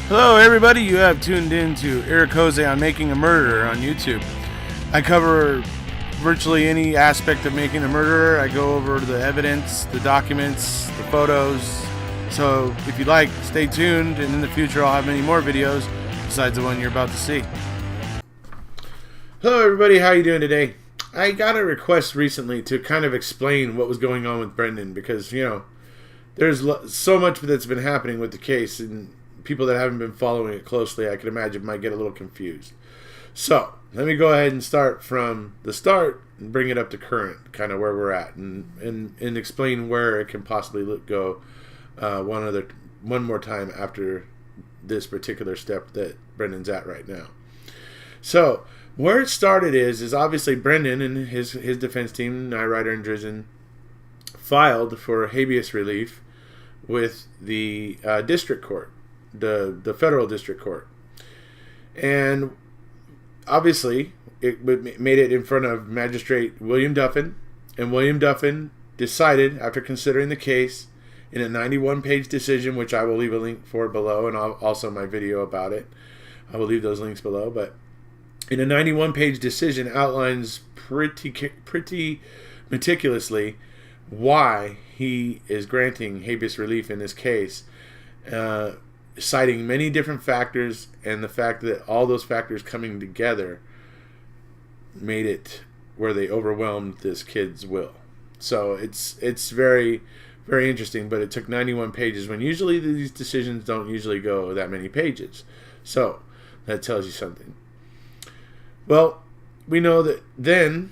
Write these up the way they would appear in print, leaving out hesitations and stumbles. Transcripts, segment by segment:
Hello, everybody. You have tuned in to Eric Jose on Making a Murderer on YouTube. I cover virtually any aspect of making a murderer. I go over the evidence, the documents, the photos. So if you like, stay tuned, and in the future I'll have many more videos besides the one you're about to see. Hello, everybody. How are you doing today? I got a request recently to kind of explain what was going on with Brendan because, there's so much that's been happening with the case, and people that haven't been following it closely, I can imagine, might get a little confused. So let me go ahead and start from the start and bring it up to current, kind of where we're at, and explain where it can possibly go one more time after this particular step that Brendan's at right now. So where it started is obviously Brendan and his defense team, Nye Ryder and Drizzen, filed for habeas relief with the district court, the federal district court, and obviously it made it in front of Magistrate William Duffin, and William Duffin decided, after considering the case, in a 91-page decision, which I will leave a link for below, and also my video about it. I will leave those links below, but in a 91-page decision outlines pretty meticulously why he is granting habeas relief in this case, citing many different factors, and the fact that all those factors coming together made it where they overwhelmed this kid's will. So it's very, very interesting, but it took 91 pages when usually these decisions don't usually go that many pages. So that tells you something. Well, we know that then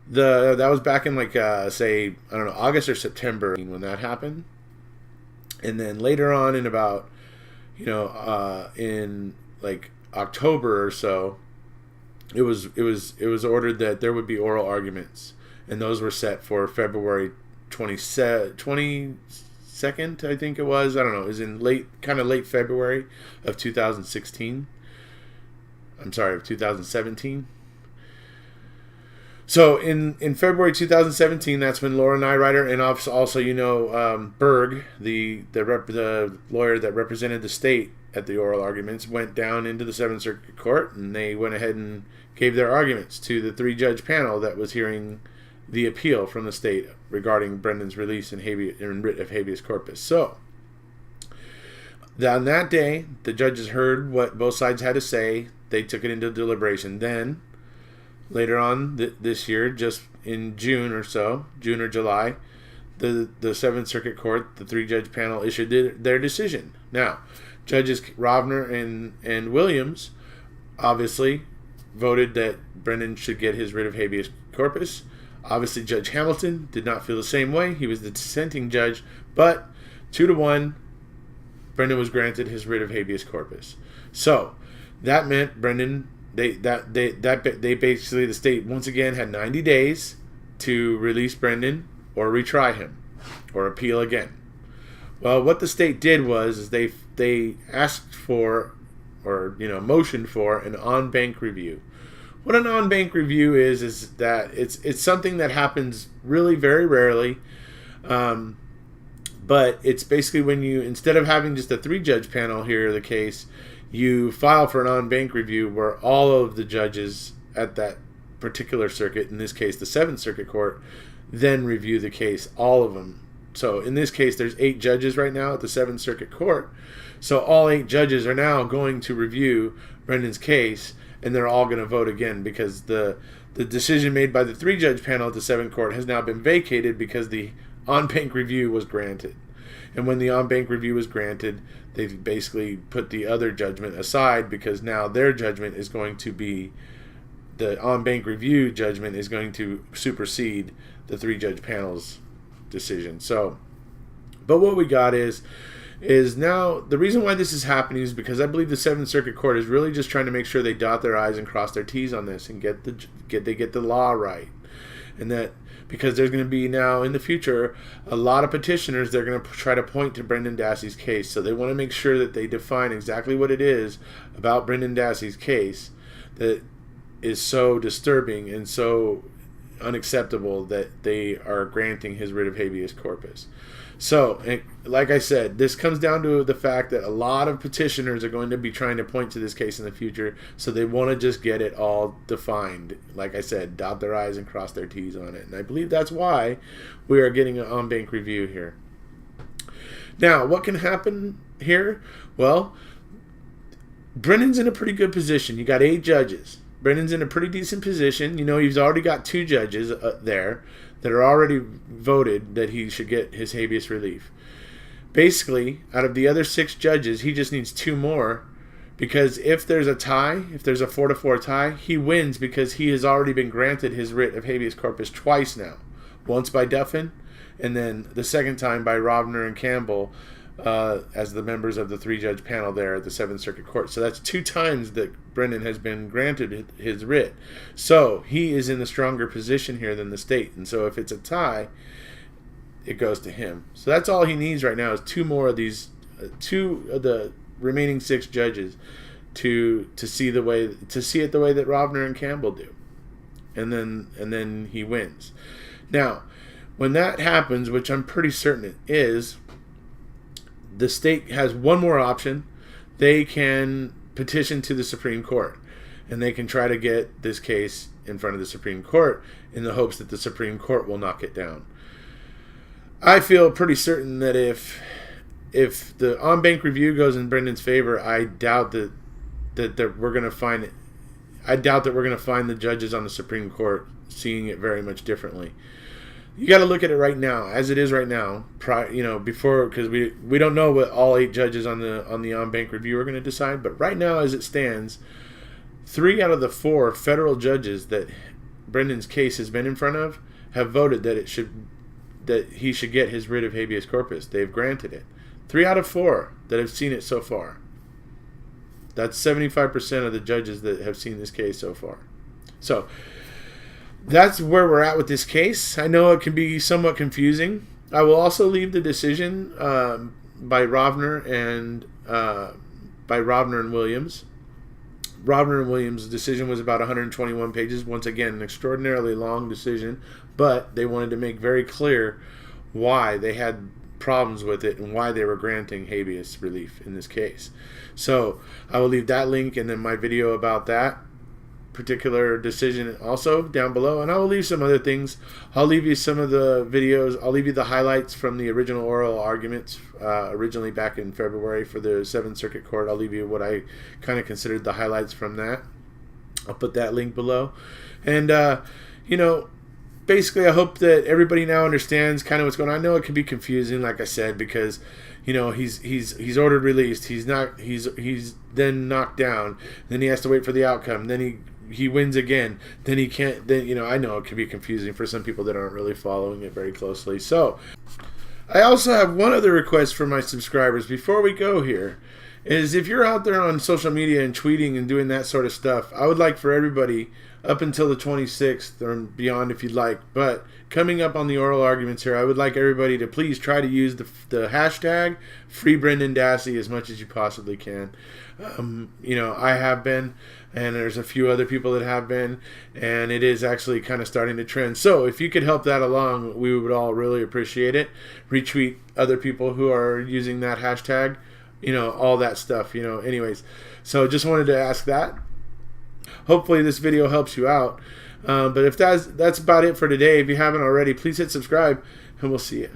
that was back in August or September when that happened, and then later on in about in like October or so, it was ordered that there would be oral arguments, and those were set for February 22nd, I think it was. I don't know. It was in late February of 2016. I'm sorry, of 2017. So in February 2017, that's when Laura Nye Ryder and also Berg, the lawyer that represented the state at the oral arguments, went down into the Seventh Circuit Court, and they went ahead and gave their arguments to the three-judge panel that was hearing the appeal from the state regarding Brendan's release in writ of habeas corpus. So on that day, the judges heard what both sides had to say. They took it into deliberation. Then later on this year, just in June or July, the Seventh Circuit Court, the three-judge panel, issued their decision. Now, Judges Rovner and Williams obviously voted that Brendan should get his writ of habeas corpus. Obviously, Judge Hamilton did not feel the same way. He was the dissenting judge, but 2-1, Brendan was granted his writ of habeas corpus. So that meant Brendan, they basically, the state once again had 90 days to release Brendan or retry him or appeal again. Well, what the state did was they asked for, or motioned for, an en-banc review. What an en-banc review is that it's something that happens really very rarely, but it's basically when you, instead of having just a three-judge panel hear the case, you file for an en-banc review where all of the judges at that particular circuit, in this case the Seventh Circuit Court, then review the case, all of them. So in this case, there's 8 judges right now at the Seventh Circuit Court. So all 8 judges are now going to review Brendan's case, and they're all going to vote again because the decision made by the three-judge panel at the Seventh Court has now been vacated because the en-banc review was granted. And when the en-banc review was granted, they basically put the other judgment aside because now their judgment is going to be, the en-banc review judgment is going to supersede the three-judge panel's decision. So, but what we got is now the reason why this is happening is because I believe the Seventh Circuit Court is really just trying to make sure they dot their I's and cross their T's on this and get the law right, and that because there's going to be now in the future a lot of petitioners they're going to try to point to Brendan Dassey's case, so they want to make sure that they define exactly what it is about Brendan Dassey's case that is so disturbing and so unacceptable that they are granting his writ of habeas corpus. So, like I said, this comes down to the fact that a lot of petitioners are going to be trying to point to this case in the future, so they want to just get it all defined. Like I said, dot their I's and cross their T's on it. And I believe that's why we are getting an en banc review here. Now, what can happen here? Well, Brennan's in a pretty good position. You got 8 judges. Brennan's in a pretty decent position. You know, he's already got 2 judges there that are already voted that he should get his habeas relief. Basically, out of the other 6 judges, he just needs 2 more, because if there's a tie, if there's a 4-4 tie, he wins because he has already been granted his writ of habeas corpus twice now. Once by Duffin, and then the second time by Rovner and Campbell as the members of the 3-judge panel there at the 7th Circuit Court. So that's 2 times that Brennan has been granted his writ. So he is in a stronger position here than the state. And so if it's a tie, it goes to him. So that's all he needs right now is 2 more of these, 2 of the remaining 6 judges to see it the way that Rovner and Campbell do. And then he wins. Now, when that happens, which I'm pretty certain it is, the state has one more option. They can petition to the Supreme Court, and they can try to get this case in front of the Supreme Court in the hopes that the Supreme Court will knock it down. I feel pretty certain that if the en banc review goes in Brendan's favor, I doubt that we're going to find it. I doubt that we're going to find the judges on the Supreme Court seeing it very much differently. You got to look at it right now, as it is right now. Before, because we don't know what all 8 judges on the en banc review are going to decide. But right now, as it stands, 3 out of the 4 federal judges that Brendan's case has been in front of have voted that he should get his writ of habeas corpus. They've granted it. 3 out of 4 that have seen it so far. That's 75% of the judges that have seen this case so far. So that's where we're at with this case. I know it can be somewhat confusing. I will also leave the decision by Rovner and Williams. Rovner and Williams' decision was about 121 pages. Once again, an extraordinarily long decision, but they wanted to make very clear why they had problems with it and why they were granting habeas relief in this case. So I will leave that link and then my video about that particular decision also down below, and I will leave some other things. I'll leave you some of the videos. I'll leave you the highlights from the original oral arguments originally back in February for the 7th Circuit Court. I'll leave you what I kind of considered the highlights from that. I'll put that link below. And basically I hope that everybody now understands kind of what's going on. I know it can be confusing, like I said, because he's ordered released. He's then knocked down. Then he has to wait for the outcome. Then he wins again. Then he can't. Then I know it can be confusing for some people that aren't really following it very closely. So I also have one other request for my subscribers before we go here. Is if you're out there on social media and tweeting and doing that sort of stuff, I would like for everybody up until the 26th or beyond if you'd like, but coming up on the oral arguments here, I would like everybody to please try to use the hashtag #FreeBrendanDassey as much as you possibly can. I have been, and there's a few other people that have been, and it is actually kind of starting to trend. So if you could help that along, we would all really appreciate it. Retweet other people who are using that hashtag, all that stuff, anyways. So just wanted to ask that. Hopefully this video helps you out. But if that's about it for today. If you haven't already, please hit subscribe, and we'll see you.